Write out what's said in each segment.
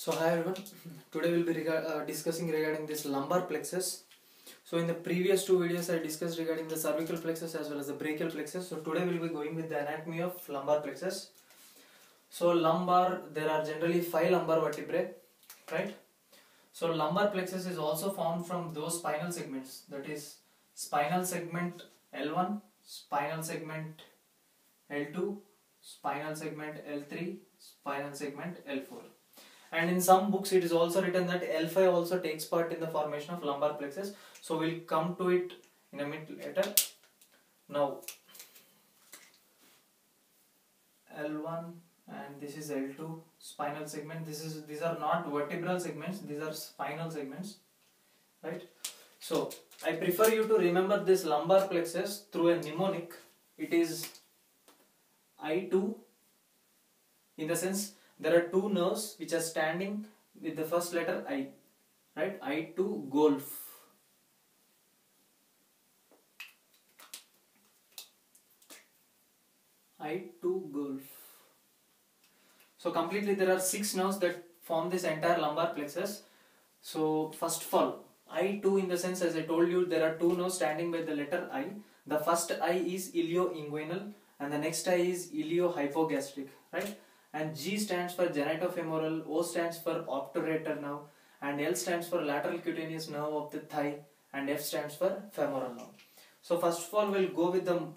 So hi everyone, today we'll be discussing regarding this lumbar plexus. So in the previous two videos I discussed regarding the cervical plexus as well as the brachial plexus. So today we'll be going with the anatomy of lumbar plexus. So lumbar, there are generally 5 lumbar vertebrae, right? So lumbar plexus is also formed from those spinal segments, that is spinal segment L1, spinal segment L2, spinal segment L3, spinal segment L4. And in some books it is also written that L5 also takes part in the formation of lumbar plexus. So we'll come to it in a minute later. Now L1 and this is L2 spinal segment. These are not vertebral segments, these are spinal segments, right? So I prefer you to remember this lumbar plexus through a mnemonic. It is I2, in the sense there are two nerves which are standing with the first letter I, right? I2 golf. I2 golf. So completely there are 6 nerves that form this entire lumbar plexus. So first of all, I2, in the sense, as I told you, there are two nerves standing by the letter I. The first I is ilioinguinal and the next I is iliohypogastric, right? And G stands for genitofemoral, O stands for obturator nerve, and L stands for lateral cutaneous nerve of the thigh, and F stands for femoral nerve. So first of all we'll go with the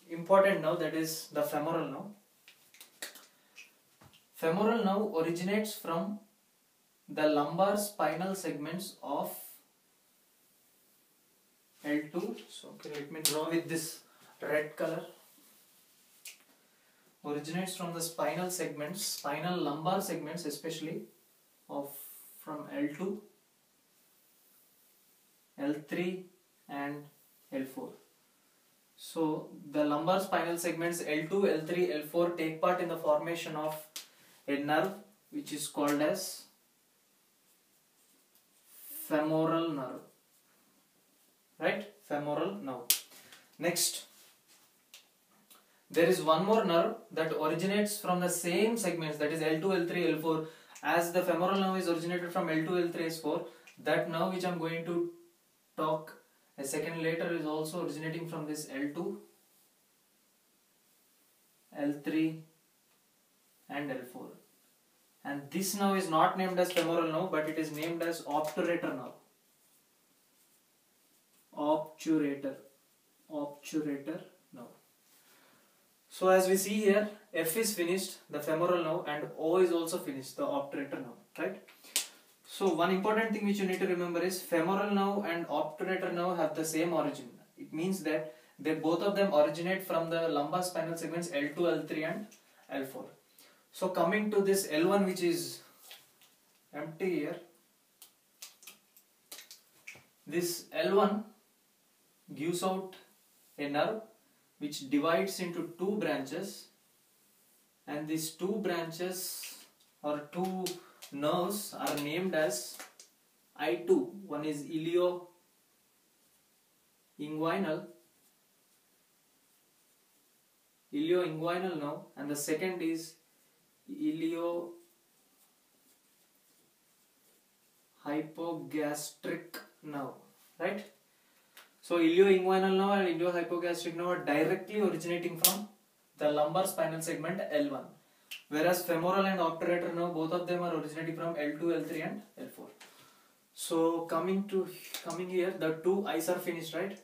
important nerve, that is the femoral nerve. Femoral nerve originates from the lumbar spinal segments of L2. So okay, let me draw with this red color. Originates from the spinal segments, spinal lumbar segments especially, of from L2, L3 and L4. So the lumbar spinal segments L2, L3, L4 take part in the formation of a nerve which is called as femoral nerve, right? Femoral nerve. Next, there is one more nerve that originates from the same segments, that is L2, L3, L4. As the femoral nerve is originated from L2, L3, L4, that nerve which I am going to talk a second later is also originating from this L2, L3 and L4. And this nerve is not named as femoral nerve, but it is named as obturator nerve. Obturator nerve. So as we see here, F is finished, the femoral nerve, and O is also finished, the obturator nerve, right? So one important thing which you need to remember is femoral nerve and obturator nerve have the same origin. It means that both of them originate from the lumbar spinal segments L2, L3 and L4. So coming to this L1, which is empty here, this L1 gives out a nerve which divides into two branches, and these two branches or two nerves are named as I2. One is ilioinguinal nerve, and the second is iliohypogastric nerve, right? So ilioinguinal nerve and iliohypogastric nerve are directly originating from the lumbar spinal segment L1, whereas femoral and obturator nerve, both of them are originating from L2, L3 and L4. So coming here, the two eyes are finished, right?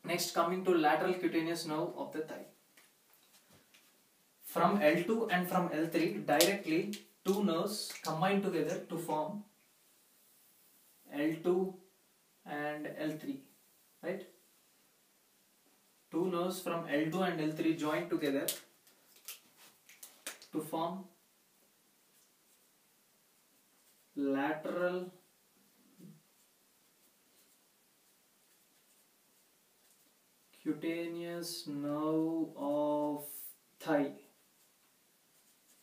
Next, coming to lateral cutaneous nerve of the thigh. From L2 and from L3, directly two nerves combine together to form L2 and L3, right? Two nerves from L2 and L3 join together to form lateral cutaneous nerve of thigh.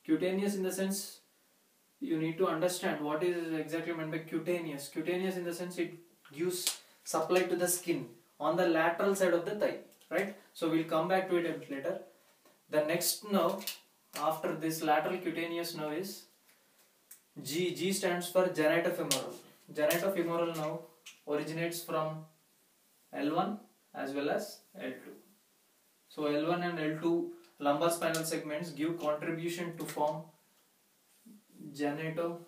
Cutaneous, in the sense, you need to understand what is exactly meant by cutaneous. Cutaneous in the sense it gives supply to the skin on the lateral side of the thigh, right? So we'll come back to it a bit later. The next nerve after this lateral cutaneous nerve is G stands for genitofemoral. Genitofemoral nerve originates from L1 as well as L2. So L1 and L2 lumbar spinal segments give contribution to form genitofemoral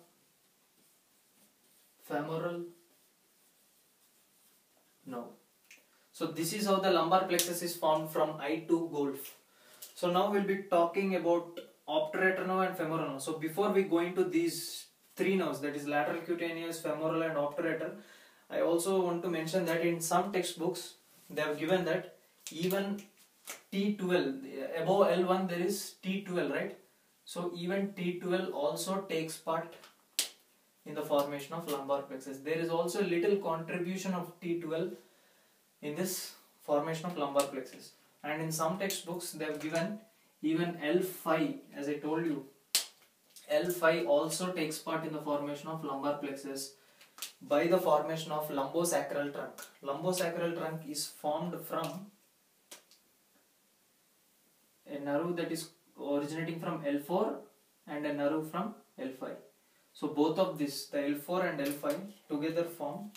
nerve. So this is how the lumbar plexus is formed from eye to golf. So now we'll be talking about obturator nerve and femoral nerve. So before we go into these three nerves, that is lateral cutaneous, femoral and obturator, I also want to mention that in some textbooks they have given that even T12, above L1 there is T12, right? So even T12 also takes part in the formation of lumbar plexus. There is also a little contribution of T12 in this formation of lumbar plexus. And in some textbooks they have given even L5, as I told you, L5 also takes part in the formation of lumbar plexus by the formation of lumbosacral trunk. Lumbosacral trunk is formed from a nerve that is originating from L4 and a nerve from L5. So both of this, the L4 and L5 together form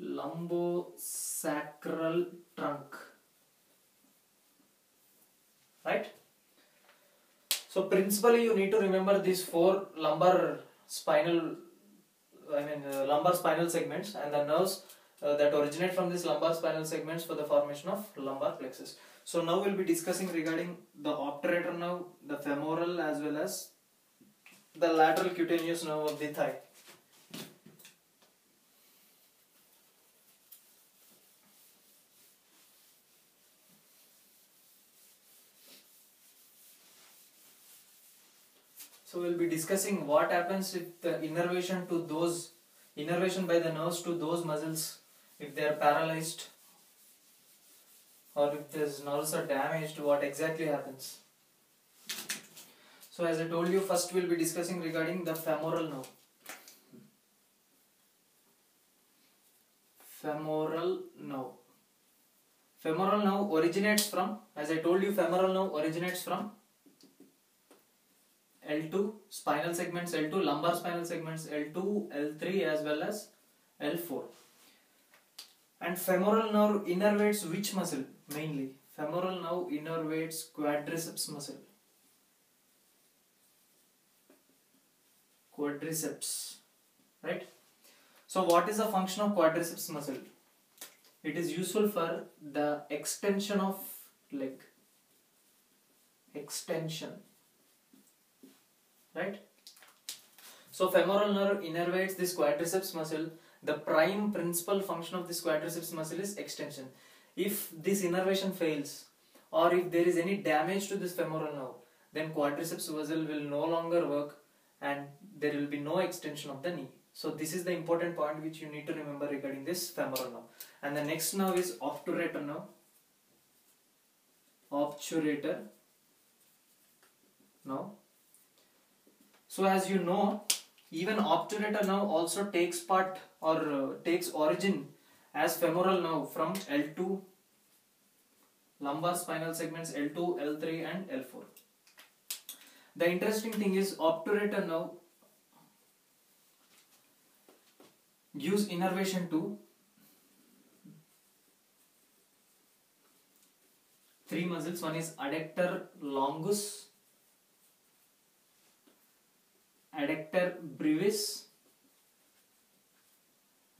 lumbosacral trunk, right? So principally you need to remember these four lumbar spinal segments and the nerves that originate from these lumbar spinal segments for the formation of lumbar plexus. So now we'll be discussing regarding the obturator nerve, the femoral as well as the lateral cutaneous nerve of the thigh. So we'll be discussing what happens with the innervation by the nerves to those muscles if they are paralyzed or if these nerves are damaged, what exactly happens. So as I told you, first we'll be discussing regarding the femoral nerve. Femoral nerve originates from, as I told you, femoral nerve originates from L2 spinal segments, L2 lumbar spinal segments, L2, L3 as well as L4. And femoral nerve innervates which muscle mainly? Femoral nerve innervates quadriceps muscle. Quadriceps, right? So what is the function of quadriceps muscle? It is useful for the extension of leg. Extension. Right? So femoral nerve innervates this quadriceps muscle. The prime principal function of this quadriceps muscle is extension. If this innervation fails or if there is any damage to this femoral nerve, then quadriceps muscle will no longer work and there will be no extension of the knee. So this is the important point which you need to remember regarding this femoral nerve. And the next nerve is obturator nerve. Obturator nerve. So as you know, even obturator nerve also takes part or takes origin as femoral nerve from L2 lumbar spinal segments, L2, L3 and L4. The interesting thing is obturator nerve gives innervation to three muscles. One is adductor longus, adductor brevis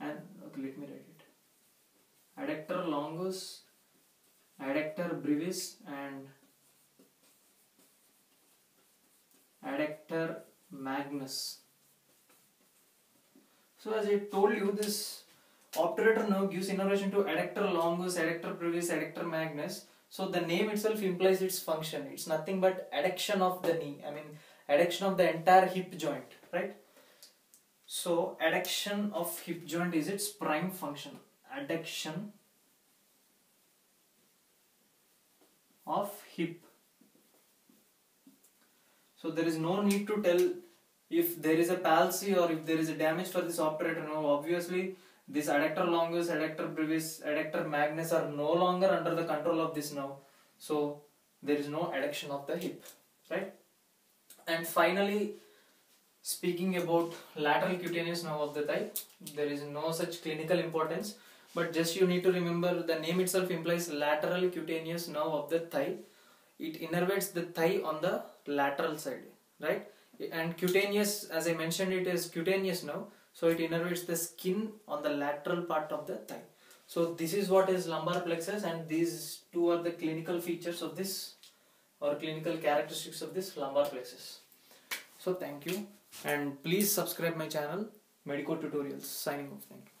and let me write it. Adductor longus, adductor brevis and adductor magnus. So as I told you, this obturator nerve gives innervation to adductor longus, adductor brevis, adductor magnus. So the name itself implies its function. It's nothing but adduction of the knee. Adduction of the entire hip joint, right? So adduction of hip joint is its prime function. Adduction of hip. So there is no need to tell if there is a palsy or if there is a damage for this obturator nerve. Obviously this adductor longus, adductor brevis, adductor magnus are no longer under the control of this nerve. So there is no adduction of the hip, right? And finally, speaking about lateral cutaneous nerve of the thigh, there is no such clinical importance, but just you need to remember the name itself implies lateral cutaneous nerve of the thigh. It innervates the thigh on the lateral side, right? And cutaneous, as I mentioned, it is cutaneous nerve, so it innervates the skin on the lateral part of the thigh. So this is what is lumbar plexus, and these two are the clinical features of this, or clinical characteristics of this lumbar plexus. So thank you, and please subscribe my channel, Medico Tutorials. Signing off. Thank you.